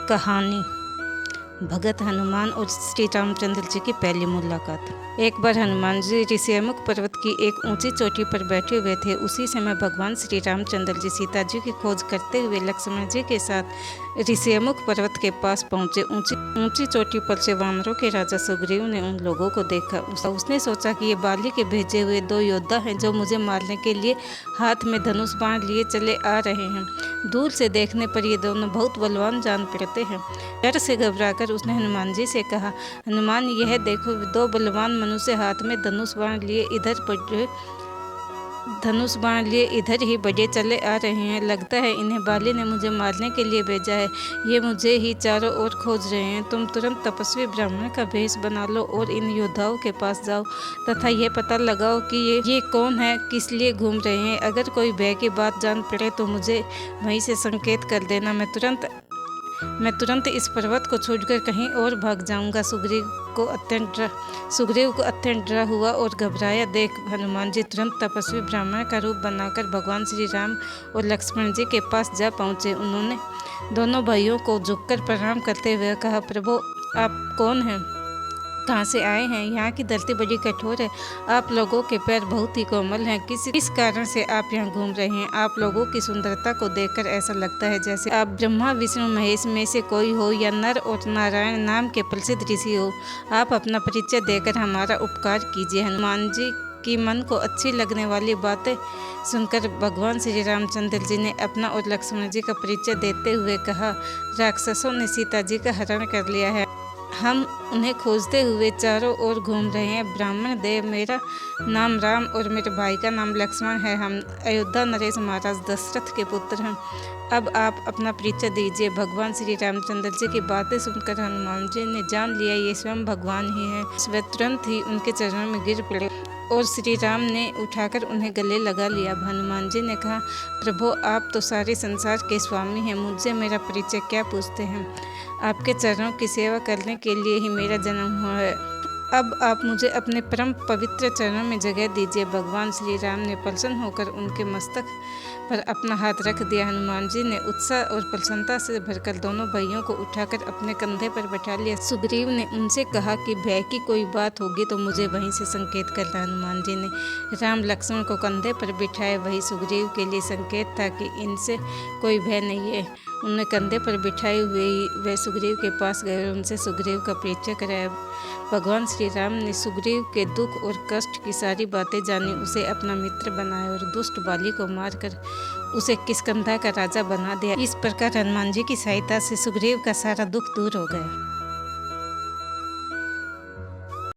कहानी भगत हनुमान और श्री रामचंद्र जी की पहली मुलाकात। एक बार हनुमान जी ऋषिमुख पर्वत की एक ऊंची चोटी पर बैठे हुए थे। उसी समय भगवान श्री रामचंद्र जी सीता जी की खोज करते हुए लक्ष्मण जी के साथ ऋषिमुख पर्वत के पास पहुंचे। ऊंची चोटी पर से वानरों के राजा सुग्रीव ने उन लोगों को देखा। उसने सोचा कि ये बाली के भेजे हुए दो योद्धा हैं जो मुझे मारने के लिए हाथ में धनुष बाण लिए चले आ रहे हैं। दूर से देखने पर ये दोनों बहुत बलवान जान पड़ते हैं। डर से घबराकर उसने हनुमान जी से कहा, हनुमान, यह देखो, दो बलवान मनुष्य हाथ में धनुष बाण लिए इधर ही बढ़े चले आ रहे हैं। लगता है इन्हें बाली ने मुझे मारने के लिए भेजा है। ये मुझे ही चारों ओर खोज रहे हैं। तुम तुरंत तपस्वी ब्राह्मण का भेष बना लो और इन योद्धाओं के पास जाओ तथा ये पता लगाओ कि ये कौन है, किस लिए घूम रहे हैं। अगर कोई भय की बात जान पड़े तो मुझे वहीं से संकेत कर देना। मैं तुरंत इस पर्वत को छोड़कर कहीं और भाग जाऊंगा। सुग्रीव को अत्यंत डरा हुआ और घबराया देख हनुमान जी तुरंत तपस्वी ब्राह्मण का रूप बनाकर भगवान श्री राम और लक्ष्मण जी के पास जा पहुँचे। उन्होंने दोनों भाइयों को झुककर प्रणाम करते हुए कहा, प्रभु, आप कौन हैं, कहाँ से आए हैं? यहाँ की धरती बड़ी कठोर है। आप लोगों के पैर बहुत ही कोमल हैं। किस कारण से आप यहाँ घूम रहे हैं? आप लोगों की सुंदरता को देखकर ऐसा लगता है जैसे आप ब्रह्मा विष्णु महेश में से कोई हो या नर और नारायण नाम के प्रसिद्ध ऋषि हो। आप अपना परिचय देकर हमारा उपकार कीजिए। हनुमान जी की मन को अच्छी लगने वाली बातें सुनकर भगवान श्री रामचंद्र जी ने अपना और लक्ष्मण जी का परिचय देते हुए कहा, राक्षसों ने सीता जी का हरण कर लिया है। हम उन्हें खोजते हुए चारों ओर घूम रहे हैं। ब्राह्मण देव, मेरा नाम राम और मेरे भाई का नाम लक्ष्मण है। हम अयोध्या नरेश महाराज दशरथ के पुत्र हैं। अब आप अपना परिचय दीजिए। भगवान श्री रामचंद्र जी की बातें सुनकर हनुमान जी ने जान लिया ये स्वयं भगवान ही है। वे तुरंत ही उनके चरणों में गिर पड़े और श्री राम ने उठाकर उन्हें गले लगा लिया। हनुमान जी ने कहा, प्रभु, आप तो सारे संसार के स्वामी हैं, मुझसे मेरा परिचय क्या पूछते हैं? आपके चरणों की सेवा करने के लिए ही मेरा जन्म हुआ है। अब आप मुझे अपने परम पवित्र चरणों में जगह दीजिए। भगवान श्री राम ने प्रसन्न होकर उनके मस्तक पर अपना हाथ रख दिया। हनुमान जी ने उत्साह और प्रसन्नता से भरकर दोनों भाइयों को उठाकर अपने कंधे पर बैठा लिया। सुग्रीव ने उनसे कहा कि भय की कोई बात होगी तो मुझे वहीं से संकेत करना। हनुमान जी ने राम लक्ष्मण को कंधे पर बिठाए। वही सुग्रीव के लिए संकेत था कि इनसे कोई भय नहीं है। उन्हें कंधे पर बिठाए हुए ही वे सुग्रीव के पास गए और उनसे सुग्रीव का परिचय कराया। भगवान श्री राम ने सुग्रीव के दुख और कष्ट की सारी बातें जानी, उसे अपना मित्र बनाया और दुष्ट बाली को मारकर उसे किष्किंधा का राजा बना दिया। इस प्रकार हनुमान जी की सहायता से सुग्रीव का सारा दुख दूर हो गया।